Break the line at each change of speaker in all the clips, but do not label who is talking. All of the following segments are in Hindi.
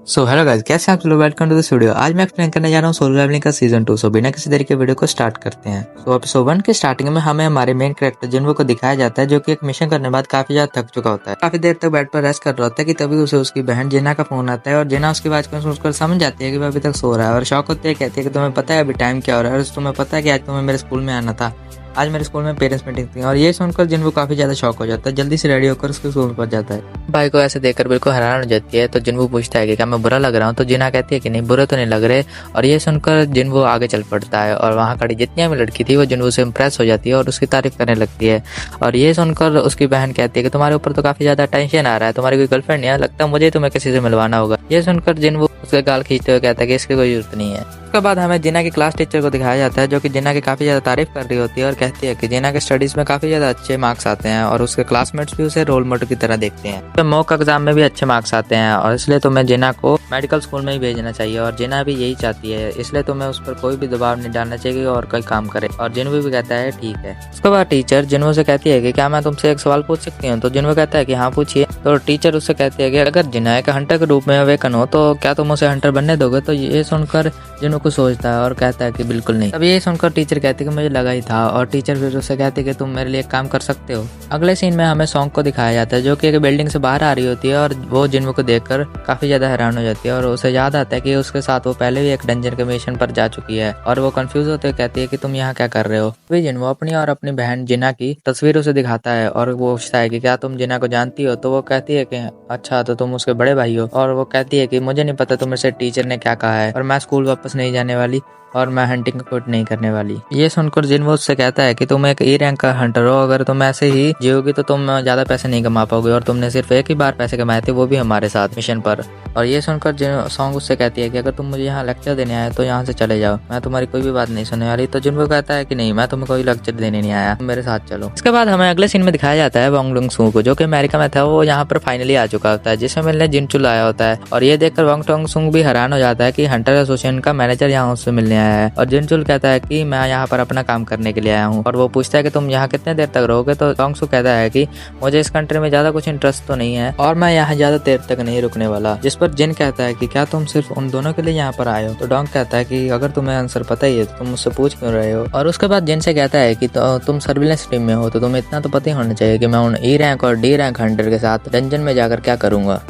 सो हेलो गाइस, कैसे हैं आप लोग। Welcome to the studio. आज मैं एक्सप्लेन करने जा रहा हूँ सोलो लेवलिंग का सीजन 2। सो बिना किसी देरी के वीडियो को स्टार्ट करते हैं। सो एपिसोड 1 के स्टार्टिंग में हमें हमारे मेन कैरेक्टर जिन्वो को दिखाया जाता है, जो कि एक मिशन करने के बाद काफी ज्यादा थक चुका होता है। काफी देर तक बेड पर रेस्ट कर रहा होता है कि तभी उसे उसकी बहन जिना का फोन आता है और जिना उसकी आवाज को सुनकर समझ जाती है कि वह अभी तक सो रहा है और शौक होते है, कहती है कि तुम्हें पता है अभी टाइम क्या हो रहा है और तुम्हें पता है कि आज तुम्हें मेरे स्कूल में आना था। आज मेरे स्कूल में पेरेंट्स मीटिंग थी। और ये सुनकर जिन्वो काफी ज्यादा शॉक हो जाता है, जल्दी से रेडी होकर उसके स्कूल पहुंच जाता है। भाई को ऐसे देखकर बिल्कुल हैरान हो जाती है, तो जिन्वो पूछता है कि क्या मैं बुरा लग रहा हूँ। तो जिना कहती है कि नहीं, बुरा तो नहीं लग रहे। और ये सुनकर जिन्वो आगे चल पड़ता है और वहाँ खड़ी जितनी भी लड़की थी वो जिन्वो से इम्प्रेस हो जाती है और उसकी तारीफ करने लगती है। और ये सुनकर उसकी बहन कहती है कि तुम्हारे ऊपर तो काफी ज्यादा टेंशन आ रहा है, तुम्हारी कोई गर्लफ्रेंड नहीं है, लगता है मुझे तुम्हें किसी से मिलवाना होगा। ये सुनकर जिन्वो उसके गाल खींचते हुए कहता है कि इसकी कोई जरूरत नहीं है। उसके बाद हमें जिना की क्लास टीचर को दिखाया जाता है, जो कि जिना की काफी ज्यादा तारीफ कर रही होती है और कहती है कि जिना के स्टडीज में काफी ज्यादा अच्छे मार्क्स आते हैं और उसके क्लासमेट्स भी उसे रोल मॉडल की तरह देखते हैं। तो मॉक एग्जाम में भी अच्छे मार्क्स आते हैं और इसलिए तुम्हें जिना को मेडिकल स्कूल में ही भेजना चाहिए। और जिना भी यही चाहती है, इसलिए तुम्हें उस पर कोई भी दबाव नहीं डालना चाहिए और कोई काम करे। और जिन्वो भी कहता है ठीक है। उसके बाद टीचर जिन्वो से कहती है कि क्या मैं तुमसे एक सवाल पूछ सकती हूँ। तो जिन्वो कहता है कि हाँ पूछिए। तो टीचर उससे कहती है कि अगर जिना एक हंटर के रूप में अवेकन हो तो क्या तुम उसे हंटर बनने दोगे। तो ये सुनकर जिन्वो को सोचता है और कहता है कि बिल्कुल नहीं। तब ये सुनकर टीचर कहती है कि मुझे लगा ही था। और टीचर फिर उससे कहती है कि तुम मेरे लिए एक काम कर सकते हो। अगले सीन में हमें सॉन्ग को दिखाया जाता है, जो कि एक बिल्डिंग से बाहर आ रही होती है और वो जिन्वो को देखकर काफी ज्यादा हैरान हो जाती है और उसे याद आता है कि उसके साथ वो पहले भी एक डंजन के मिशन पर जा चुकी है। और वो कंफ्यूज होते हुए कहती है कि तुम यहाँ क्या कर रहे हो। वे जिन्वो अपनी और अपनी बहन जिना की तस्वीर उसे दिखाता है और वो पूछता है कि क्या तुम जिना को जानती हो। तो वो कहती है कि अच्छा, तो तुम उसके बड़े भाई हो। और वो कहती है कि मुझे नहीं पता तुम से टीचर ने क्या कहा है और मैं स्कूल वापस नहीं जाने वाली और मैं हंटिंग क्विट नहीं करने वाली। ये सुनकर जिन्वो उससे कहता है कि तुम एक ई रैंक का हंटर हो, अगर तुम ऐसे ही जियोगी तो तुम ज्यादा पैसे नहीं कमा पाओगे और तुमने सिर्फ एक ही बार पैसे कमाए थे, वो भी हमारे साथ मिशन पर। और ये सुनकर सॉन्ग उससे कहती है कि अगर तुम मुझे यहाँ लेक्चर देने आए तो यहाँ से चले जाओ, मैं तुम्हारी कोई भी बात नहीं सुनने वाली। तो जिन्वो कहता है कि नहीं, मैं तुम्हें कोई लेक्चर देने नहीं आया, तुम मेरे साथ चलो। इसके बाद हमें अगले सीन में दिखाया जाता है वांग लुंग सू को, जो कि अमेरिका में था। वो यहाँ पर फाइनली आ चुका होता है, जिसमें मिलने जिनचुल आया होता है। और ये देखकर वांग टोंग सुंग भी हैरान हो जाता है कि हंटर एसोसिएशन का मैनेजर यहाँ उससे मिलने आया है। और जिनचुल कहता है कि मैं यहाँ पर अपना काम करने के लिए आया हूँ। और वो पूछता है कि तुम यहाँ कितने देर तक रहोगे। तो टोंग सू कहता है कि मुझे इस कंट्री में ज्यादा कुछ इंटरेस्ट तो नहीं है और मैं यहाँ ज्यादा देर तक नहीं रुकने वाला। जिस पर जिन कहता है कि क्या तुम सिर्फ उन दोनों के लिए यहाँ पर आए हो। तो डोंग कहता है कि अगर तुम्हें आंसर पता ही है तो तुम मुझसे पूछ क्यों रहे हो। और उसके बाद जिन से कहता है कि तुम सर्विलेंस टीम में हो तो तुम्हें इतना तो पता ही होना चाहिए कि मैं उन ई रैंक और डी रैंक हंटर के साथ डंजन में जाकर क्या करूंगा।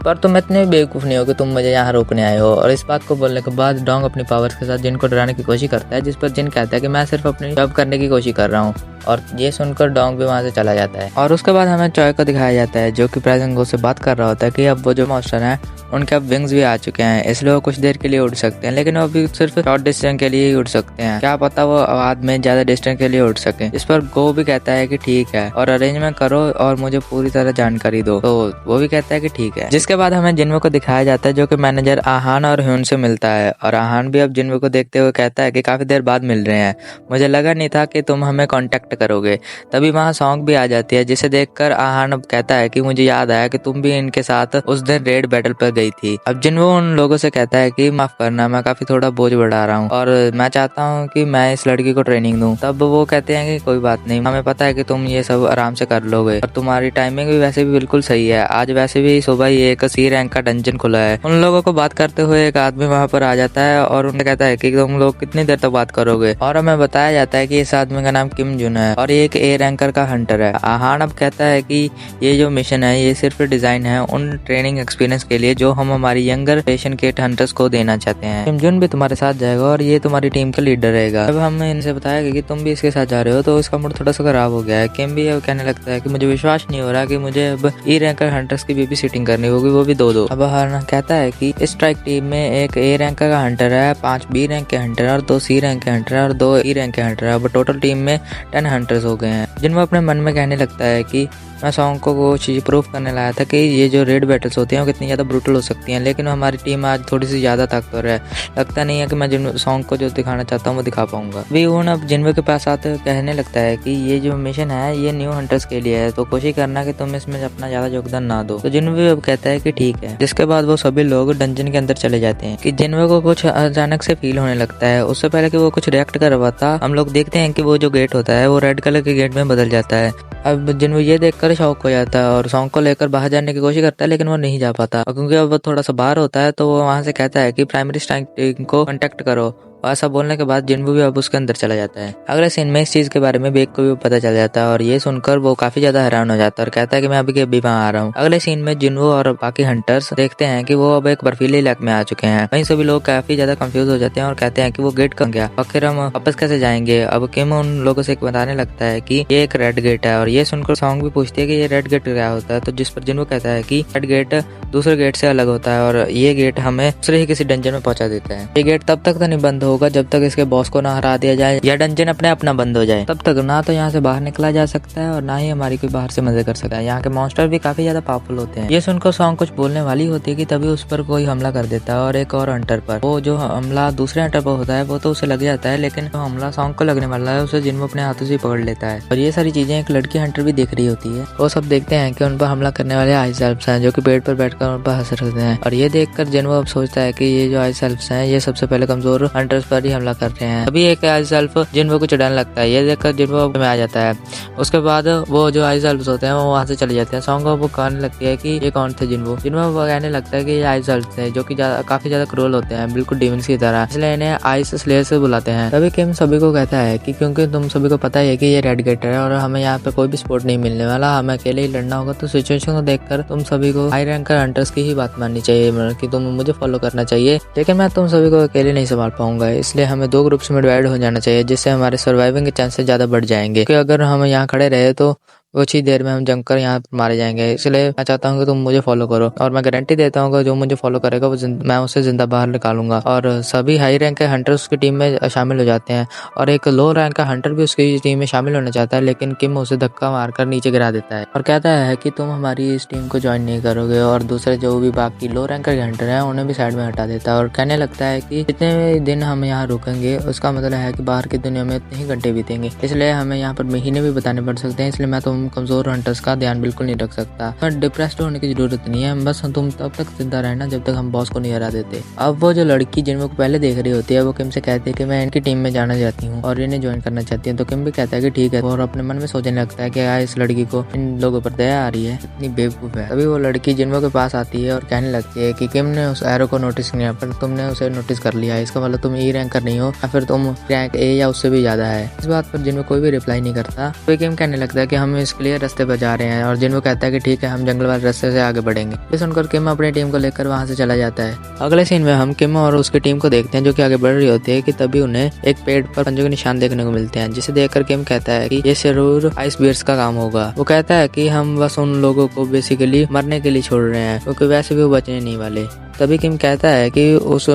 पर तुम इतने भी बेवकूफ़ नहीं हो कि तुम मुझे यहाँ रोकने आए हो। और इस बात को बोलने के बाद डोंग अपनी पावर्स के साथ जिन को डराने की कोशिश करता है, जिस पर जिन कहता है कि मैं सिर्फ अपनी जॉब करने की कोशिश कर रहा हूँ। और ये सुनकर डोंग भी वहाँ से चला जाता है। और उसके बाद हमें चॉय को दिखाया जाता है, जो कि प्राइजंगो से बात कर रहा होता है कि अब वो जो मॉन्स्टर हैं उनके अब विंग्स भी आ चुके हैं, इसलिए वो कुछ देर के लिए उड़ सकते हैं, लेकिन वो भी सिर्फ शॉर्ट डिस्टेंस के लिए ही उड़ सकते हैं। क्या पता वो बाद में ज्यादा डिस्टेंस के लिए उड़ सके। इस पर गो भी कहता है कि ठीक है और अरेंजमेंट करो और मुझे पूरी तरह जानकारी दो। तो वो भी कहता है कि ठीक है। जिसके बाद हमें जिन्वो को दिखाया जाता है, जो कि मैनेजर आहान और ह्यून से मिलता है। और आहान भी अब जिन्वो को देखते हुए कहता है कि काफी देर बाद मिल रहे हैं, मुझे लगा नहीं था कि तुम हमें कांटेक्ट करोगे। तभी वहाँ सॉन्ग भी आ जाती है, जिसे देखकर आहान अब कहता है कि मुझे याद आया कि तुम भी इनके साथ उस दिन रेड बैटल पर गई थी। अब जिन्वो उन लोगों से कहता है कि माफ करना, मैं काफी थोड़ा बोझ बढ़ा रहा हूँ और मैं चाहता हूँ कि मैं इस लड़की को ट्रेनिंग दूँ। तब वो कहते हैं कि कोई बात नहीं, हमें पता है कि तुम ये सब आराम से कर लोगे और तुम्हारी टाइमिंग भी वैसे भी बिल्कुल सही है। आज वैसे भी सुबह ही एक सी रैंक का डंजन खुला है। उन लोगों को बात करते हुए एक आदमी वहाँ पर आ जाता है और उन्हें कहता है कि तुम लोग कितनी देर तक बात करोगे। और हमें बताया जाता है कि इस आदमी का नाम किम जुन है और ये एक ए रैंकर का हंटर है। आहान अब कहता है कि ये जो मिशन है ये सिर्फ डिजाइन है उन ट्रेनिंग एक्सपीरियंस के लिए जो हम हमारी यंगर पेशन के हंटर्स को देना चाहते हैं। किम जुन भी तुम्हारे साथ जाएगा और ये तुम्हारी टीम का लीडर रहेगा। अब हमें इनसे बताया कि तुम भी इसके साथ जा रहे हो, तो इसका मूड थोड़ा सा खराब हो गया है। किम भी अब कहने लगता है कि मुझे विश्वास नहीं हो रहा कि मुझे अब ई रैंकर हंटर्स की भी सीटिंग करनी होगी, वो भी दो। अब हारना कहता है कि इस स्ट्राइक टीम में एक ए रैंक का हंटर है, 5 बी रैंक के हंटर है और 2 सी रैंक के हंटर है और 2 ई रैंक के हंटर है। अब टोटल टीम में 10 हंटर्स हो गए हैं। जिनमें अपने मन में कहने लगता है कि मैं सॉन्ग को वो चीज़ प्रूव करने लाया था कि ये जो रेड बैटल्स होती हैं वो कितनी ज़्यादा ब्रूटल हो सकती हैं, लेकिन हमारी टीम आज थोड़ी सी ज़्यादा ताकतवर है। लगता नहीं है कि मैं जिन सॉन्ग को जो दिखाना चाहता हूँ वो दिखा पाऊंगा। वी उन अब जिन्वो के पास आते हुए कहने लगता है कि ये जो मिशन है ये न्यू हंटर्स के लिए है, तो कोशिश करना कि तुम इसमें अपना ज़्यादा योगदान ना दो। तो जिन्वो अब कहता है कि ठीक है। जिसके बाद वो सभी लोग डंजन के अंदर चले जाते हैं कि जिन्वो को कुछ अचानक से फील होने लगता है। उससे पहले कि वो कुछ रिएक्ट कर रहा था, हम लोग देखते हैं कि वो जो गेट होता है वो रेड कलर के गेट में बदल जाता है। अब जिन्वो ये देखकर शॉक हो जाता है और सॉन्ग को लेकर बाहर जाने की कोशिश करता है, लेकिन वो नहीं जा पाता। और क्योंकि अब वो थोड़ा सा बाहर होता है तो वो वहां से कहता है कि प्राइमरी स्ट्राइक टीम को कांटेक्ट करो। और ऐसा बोलने के बाद जिन्वो भी अब उसके अंदर चला जाता है। अगले सीन में इस चीज के बारे में बेक को भी पता चल जाता है और ये सुनकर वो काफी ज्यादा हैरान हो जाता है और कहता है कि मैं अभी के अभी वहाँ आ रहा हूँ। अगले सीन में जिन्वो और बाकी हंटर्स देखते हैं कि वो अब एक बर्फीले इलाके में आ चुके हैं। वहीं सभी लोग काफी ज्यादा कंफ्यूज हो जाते हैं और कहते हैं कि वो गेट कहाँ गया, आखिर हम वापस कैसे जाएंगे। अब किम उन लोगों से बताने लगता है कि ये एक रेड गेट है और ये सुनकर सॉन्ग भी पूछती है कि ये रेड गेट क्या होता है। तो जिस पर जिन्वो कहता है कि रेड गेट दूसरे गेट से अलग होता है और ये गेट हमें दूसरे ही किसी डंजन में पहुंचा देता है। ये गेट तब तक तो नहीं बंद होगा जब तक इसके बॉस को ना हरा दिया जाए या डंजन अपने अपना बंद हो जाए। तब तक ना तो यहाँ से बाहर निकला जा सकता है और ना ही हमारी कोई बाहर से मजे कर सकता है। यहाँ के मॉन्स्टर भी काफी ज्यादा पावरफुल होते हैं। ये सुनकर सॉन्ग कुछ बोलने वाली होती है कि तभी उस पर कोई हमला कर देता है और एक और हंटर पर। वो जो हमला दूसरे हंटर पर होता है वो तो उसे लग जाता है, लेकिन जो हमला सॉन्ग को लगने वाला है उसे जिन्वो अपने हाथों से पकड़ लेता है। और ये सारी चीजें एक लड़की हंटर भी देख रही होती है। वो सब देखते हैं कि उन पर हमला करने वाले आइस एल्फ्स हैं जो कि पेड़ पर बैठकर उन पर हंस रहे हैं। और ये देखकर जिन्वो अब सोचता है कि ये जो आइस एल्फ्स हैं ये सबसे पहले कमजोर हंटर्स पर ही हमला कर रहे हैं। अभी एक आइस एल्फ जिन्वो को चिढ़ाने लगता है। ये देखकर जिन्वो में आ जाता है। उसके बाद वो जो आइस एल्फ्स होते हैं वो वहां से चले जाते हैं। सॉन्ग वो कहने लगती है कि ये कौन थे जिन्वो। जिन्वो कहने लगता है कि ये आइस एल्फ्स हैं जो कि काफी ज्यादा क्रूर होते हैं, बिल्कुल डेमंस की तरह, इसलिए इन्हें आइस स्लेयर से बुलाते हैं। तभी किम सभी को कहता है कि क्योंकि तुम सभी को पता है कि ये रेड गेट है और हमें यहाँ पे कोई भी सपोर्ट नहीं मिलने वाला, हमें अकेले ही लड़ना होगा, तो सिचुएशन को देखकर तुम सभी को हाई रैंक हंटर्स की ही बात माननी चाहिए कि तुम मुझे फॉलो करना चाहिए, लेकिन मैं तुम सभी को अकेले नहीं संभाल पाऊंगा, इसलिए हमें 2 ग्रुप्स में डिवाइड हो जाना चाहिए जिससे हमारे सर्वाइविंग के चांसेस ज्यादा बढ़ जाएंगे। क्योंकि अगर हम यहाँ खड़े रहे तो कुछ ही देर में हम जमकर यहाँ मारे जाएंगे, इसलिए मैं चाहता हूँ कि तुम मुझे फॉलो करो और मैं गारंटी देता हूँ कि जो मुझे फॉलो करेगा वो मैं उसे जिंदा बाहर निकालूंगा। और सभी हाई रैंक के हंटर उसकी टीम में शामिल हो जाते हैं और एक लो रैंक का हंटर भी उसकी टीम में शामिल होना चाहता है, लेकिन किम उसे धक्का मारकर नीचे गिरा देता है और कहता है कि तुम हमारी इस टीम को ज्वाइन नहीं करोगे। और दूसरे जो भी बाकी लो रैंक के हंटर हैं उन्हें भी साइड में हटा देता है और कहने लगता है कि जितने दिन हम यहाँ रुकेंगे उसका मतलब है कि बाहर की दुनिया में इतने ही घंटे बीतेंगे, इसलिए हमें यहाँ पर महीने भी बताने पड़ सकते हैं, इसलिए मैं तुम कमजोर हंटर्स का ध्यान बिल्कुल नहीं रख सकता। पर डिप्रेस्ड होने की जरूरत नहीं है, बस तुम तब तक जिंदा रहना जब तक हम बॉस को नहीं हरा देते। अब वो जो लड़की जिन्वो को पहले देख रही होती है वो किम से कहती है कि मैं इनकी टीम में जाना चाहती हूँ और इन्हें ज्वाइन करना चाहती हूँ। तो किम भी कहता है कि ठीक है और अपने मन में सोचने लगता है कि यार इस लड़की को इन लोगों पर दया आ रही है, इतनी बेवकूफ है। तभी वो लड़की जिन्वो के पास आती है और कहने लगती है कि किम ने उस एरो को नोटिस किया पर तुमने उसे नोटिस कर लिया है, इसका मतलब तुम ई रैंकर नहीं हो या फिर तुम रैंक ए या उससे भी ज्यादा है। इस बात पर जिन्वो कोई भी रिप्लाई नहीं करता। तो किम कहने लगता है कि हम इस क्लियर रास्ते पर जा रहे हैं और जिन्वो कहता है कि ठीक है हम जंगल वाले रास्ते से आगे बढ़ेंगे। ये सुनकर किम अपनी टीम को लेकर वहां से चला जाता है। अगले सीन में हम किम और उसकी टीम को देखते हैं जो कि आगे बढ़ रही होती है कि तभी उन्हें एक पेड़ पर पंजों के निशान देखने को मिलते हैं, जिसे देखकर किम कहता है कि ये जरूर आइस बियर्स का काम होगा। वो कहता है कि हम बस उन लोगों को बेसिकली मरने के लिए छोड़ रहे हैं क्योंकि वैसे भी वो बचने नहीं वाले। तभी किम कहता है कि उस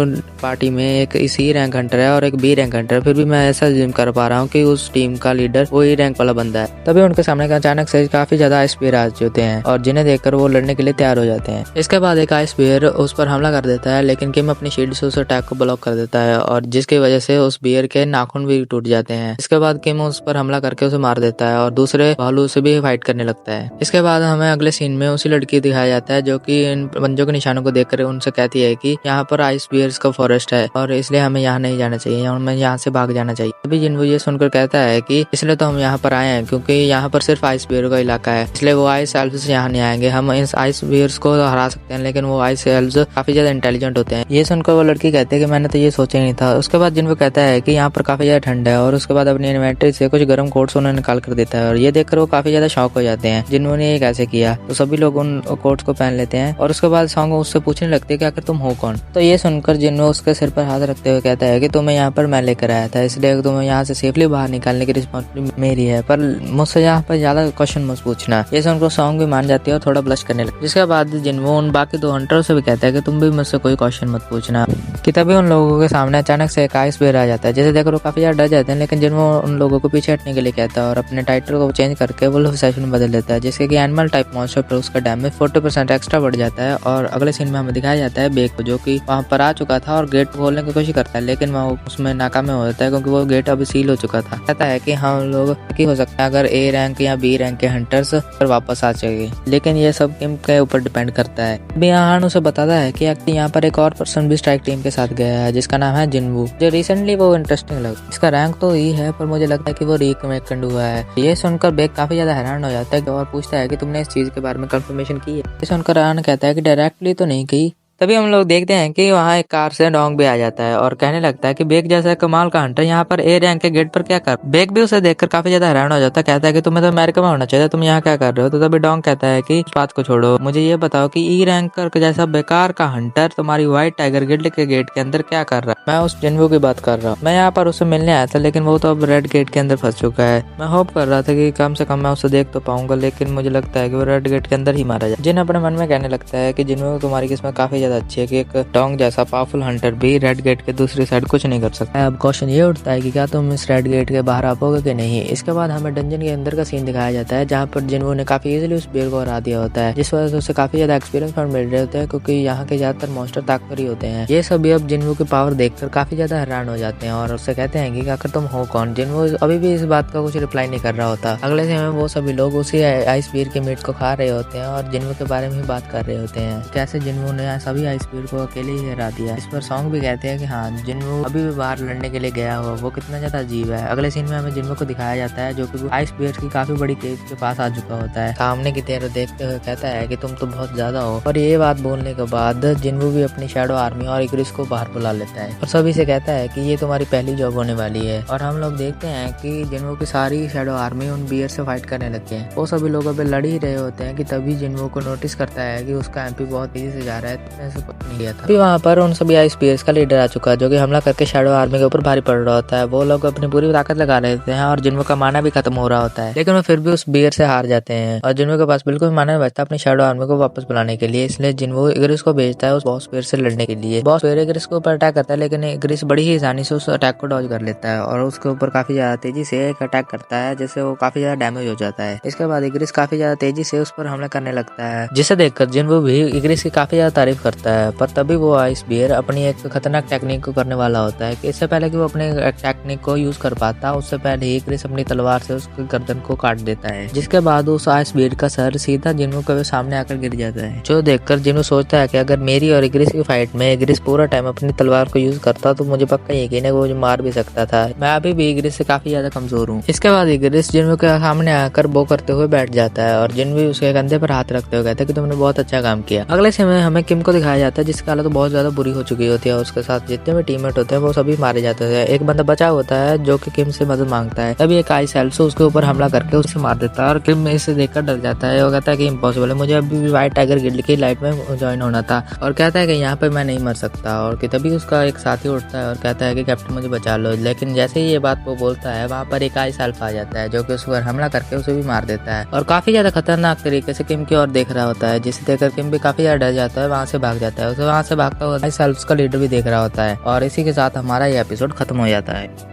पार्टी में एक सी रैंक हंटर है और एक बी रैंक हंटर, फिर भी मैं ऐसा जिम कर पा रहा हूँ कि उस टीम का लीडर वो ई रैंक वाला बंदा है। तभी उनके सामने अचानक से काफी ज्यादा आइस बियर आ जाते हैं और जिन्हें देखकर वो लड़ने के लिए तैयार हो जाते हैं। इसके बाद एक आइस बियर उस पर हमला कर देता है, लेकिन किम अपनी शील्ड से उस अटैक को ब्लॉक कर देता है और जिसकी वजह से उस बियर के नाखून भी टूट जाते हैं। इसके बाद किम उस पर हमला करके उसे मार देता है और दूसरे भालू से भी फाइट करने लगता है। इसके बाद हमें अगले सीन में उसी लड़की दिखाया जाता है जो कि इन पंजों के निशानों को देखकर उनसे कहती है कि यहाँ पर आइस बियर्स का फॉरेस्ट है और इसलिए हमें यहाँ नहीं जाना चाहिए और हमें यहाँ से भाग जाना चाहिए। अभी जिन्वो ये सुनकर कहता है कि इसलिए तो हम यहाँ पर आए हैं क्योंकि यहाँ पर सिर्फ आइस बियर का इलाका है, इसलिए वो आइस एल्फ्स यहाँ नहीं आएंगे। हम इस आइस बियर्स को हरा सकते हैं लेकिन वो आइस एल्फ्स काफी ज्यादा इंटेलिजेंट होते हैं। ये सुनकर वो लड़की कहती है कि मैंने तो ये सोचा ही नहीं था। उसके बाद जिन्वो कहता है कि यहाँ पर काफी ज्यादा ठंड है और उसके बाद अपनी इन्वेंटरी से कुछ गर्म कोट्स उन्हें निकाल कर देता है और ये देखकर वो काफी ज्यादा शॉक हो जाते हैं जिन्वो ने ये कैसे किया। तो सभी लोग उन कोट्स को पहन लेते हैं और उसके बाद सॉन्ग उससे पूछने लगते हैं कि आखिर तुम हो कौन। तो ये सुनकर जिन्वो उसके सिर पर हाथ रखते हुए कहता है कि तुम्हें यहाँ पर मैं लेकर आया था, इसलिए तुम्हें यहाँ से सेफली बाहर निकालने की रिस्पॉन्सिबिलिटी मेरी है, पर मुझसे यहाँ पर ज्यादा क्वेश्चन मत पूछना। ये सुनकर सॉन्ग भी मान जाती है और थोड़ा ब्लश करने लगती है। जिसके बाद जिन्वो उन बाकी 2 हंटरों से भी कहता है कि तुम भी मुझसे कोई क्वेश्चन मत पूछना। कि तभी उन लोगों के सामने अचानक से एक आइस बियर आ जाता है, जैसे देखकर वो काफी ज्यादा डर जाते हैं, लेकिन जिन्वो उन लोगों को पीछे हटने के लिए कहता है और अपने टाइटल को चेंज करके वुल्फ सेशन में बदल देता है, जिससे कि एनिमल टाइप मॉन्स्टर पर उसका डैमेज 40% एक्स्ट्रा बढ़ जाता है। और अगले सीन में हमें दिखाया जाता है बेक को, जो कि वहां पर आ चुका था और गेट खोलने की कोशिश करता है, लेकिन वो उसमें नाकाम हो जाता है क्योंकि वो गेट अभी सील हो चुका था। कहता है कि हम लोग की हो सकता है अगर ए रैंक या बी ई रैंक के हंटर्स पर वापस आ सके, लेकिन ये सब किम के ऊपर डिपेंड करता है। अभी हान उसे बताता है कि यहाँ पर एक और पर्सन भी स्ट्राइक टीम के साथ गया है जिसका नाम है जिनवू, जो रिसेंटली वो इंटरेस्टिंग लगा। इसका रैंक तो ई है पर मुझे लगता है कि वो रिकमेंड हुआ है। ये सुनकर बेक काफी ज्यादा हैरान हो जाता है और पूछता है कि तुमने इस चीज के बारे में कंफर्मेशन की है। ये सुनकर हान कहता है कि डायरेक्टली तो नहीं की। तभी हम लोग देखते हैं कि वहाँ एक कार से डोंग भी आ जाता है और कहने लगता है कि बेक जैसा कमाल का हंटर यहाँ पर ए रैंक के गेट पर क्या कर। बेक भी उसे देखकर काफी ज्यादा हैरान हो जाता है, कहता है कि तुम्हें तो अमेरिका में होना चाहिए, तुम यहाँ क्या कर रहे हो। तो तभी डोंग कहता है कि इस बात को छोड़ो, मुझे ये बताओ कि ई रैंक जैसा बेकार का हंटर तुम्हारी व्हाइट टाइगर गिल्ड के गेट के अंदर क्या कर रहा है। मैं उस जिनवू की बात कर रहा हूँ। मैं यहाँ पर उससे मिलने आया था, लेकिन वो तो अब रेड गेट के अंदर फंस चुका है। मैं होप कर रहा था कि कम से कम मैं उसे देख तो पाऊंगा, लेकिन मुझे लगता है कि वो रेड गेट के अंदर ही मारा जाए। जिन अपने मन में कहने लगता है कि जिनवू तुम्हारी किस्मत काफी ज्यादा अच्छी है कि एक डोंग जैसा पावरफुल हंटर भी रेड गेट के दूसरी साइड कुछ नहीं कर सकता। अब क्वेश्चन ये उठता है कि क्या तुम इस रेड गेट के बाहर आ पाओगे कि नहीं। इसके बाद हमें डंजन के अंदर का सीन दिखाया जाता है जहाँ पर जिनवू ने काफी इजीली उस बेर को हरा दिया होता है, जिस वजह से उसे काफी ज्यादा एक्सपीरियंस पॉइंट मिल रहे होते हैं, क्योंकि यहाँ के ज्यादातर मॉन्स्टर ताकतवर ही होते हैं। ये सभी अब जिनवू की पावर देखकर काफी ज्यादा हैरान हो जाते हैं और उससे कहते हैं कि आखिर तुम हो कौन। जिनवू अभी भी इस बात का कुछ रिप्लाई नहीं कर रहा होता। अगले समय वो सभी लोग उसी आइस बीर के मीट को खा रहे होते हैं और जिनवू के बारे में ही बात कर रहे होते हैं, कैसे जिनवू ने सभी आइस बीर को अकेले ही हरा दिया। इस पर सॉन्ग भी कहते हैं कि हाँ, जिनवू अभी भी बाहर लड़ने के लिए गया हुआ वो कितना ज्यादा अजीब है। अगले सीन में हमें जिनवू को दिखाया जाता है जो कि आइस बीयर की काफी बड़ी केव के पास आ चुका होता है। सामने की तरफ देखते हुए कहता है कि तुम तो बहुत ज्यादा हो। और ये बात बोलने के बाद जिनवू भी अपनी शैडो आर्मी और इग्रिस को बाहर बुला लेता है और सभी से कहता है कि ये तुम्हारी पहली जॉब होने वाली है। और हम लोग देखते हैं कि जिनवू की सारी शैडो आर्मी उन बियर से फाइट करने लगते हैं। वो सभी लोग अभी लड़ ही रहे होते हैं कि तभी जिनवू को नोटिस करता है कि उसका एमपी बहुत तेजी से जा रहा है। ऐसे नहीं गया था। अभी वहाँ पर उन सभी आइस बियर्स का लीडर आ चुका है जो कि हमला करके शैडो आर्मी के ऊपर भारी पड़ रहा होता है। वो लोग अपनी पूरी ताकत लगा रहे होते हैं और जिनवू का माना भी खत्म हो रहा होता है, लेकिन वो फिर भी उस बियर से हार जाते हैं और जिनवू के पास बिल्कुल माना नहीं बचता अपनी शैडो आर्मी को वापस बुलाने के लिए। इसलिए जिनवू इग्रिस को भेजता है उस बॉस बियर से लड़ने के लिए। बॉस बियर इग्रिस के ऊपर अटैक करता है, लेकिन इग्रिस बड़ी ही आसानी से उस अटैक को डॉज कर लेता है और उसके ऊपर काफी ज्यादा तेजी से एक अटैक करता है जिससे वो काफी ज्यादा डैमेज हो जाता है। इसके बाद इग्रिस काफी ज्यादा तेजी से उस पर हमला करने लगता है, जिसे देखकर जिनवू भी इग्रिस की काफी ज्यादा तारीफ करता है। पर तभी वो आइस बियर अपनी एक खतरनाक टेक्निक को करने वाला होता है कि इससे पहले कि वो अपने टेक्निक को यूज कर पाता, उससे पहले ही इग्रिस अपनी तलवार से उसकी गर्दन को काट देता है, जिसके बाद उस आइस बियर का सर सीधा जिनवू के सामने आकर गिर जाता है। जो देखकर जिनवू सोचता है कि अगर मेरी और इग्रिस की फाइट में इग्रिस पूरा टाइम अपनी तलवार को यूज करता तो मुझे पक्का यकीन है वो मुझे मार भी सकता था। मैं अभी भी इग्रिस से काफी ज्यादा कमजोर हूँ। इसके बाद इग्रिस जिनवू के सामने आकर बो करते हुए बैठ जाता है और जिनवू उसके कंधे पर हाथ रखते हुए कहता है कि तुमने बहुत अच्छा काम किया। अगले समय हमें किम को दिखाया जाता है जिसकी हालत बहुत ज्यादा बुरी हो चुकी होती है। उसके साथ जितने भी टीममेट होते हैं वो सभी मारे जाते हैं। एक बंदा बचा होता है जो कि किम से मदद मांगता है। तभी एक आइस एल्सो उसके ऊपर हमला करके उसे मार देता है और किम इसे देखकर डर जाता है। वो कहता है कि इम्पॉसिबल है, मुझे अभी भी व्हाइट टाइगर गिल्ड की लाइट में ज्वाइन होना था और कहता है कि यहाँ पे मैं नहीं मर सकता। और कि तभी उसका एक साथी उठता है और कहता है कि कैप्टन मुझे बचा लो। लेकिन जैसे ही ये बात वो बोलता है वहाँ पर एक आइस एल्फ आ जाता है जो कि उस पर हमला करके उसे भी मार देता है और काफी ज्यादा खतरनाक तरीके से किम की ओर देख रहा होता है, जिसे देखकर किम भी काफी ज्यादा डर जाता है, वहाँ से भाग जाता है। उसे वहाँ से भागता हुआ आइस एल्फ का लीडर भी देख रहा होता है और इसी के साथ हमारा ये एपिसोड खत्म हो जाता है।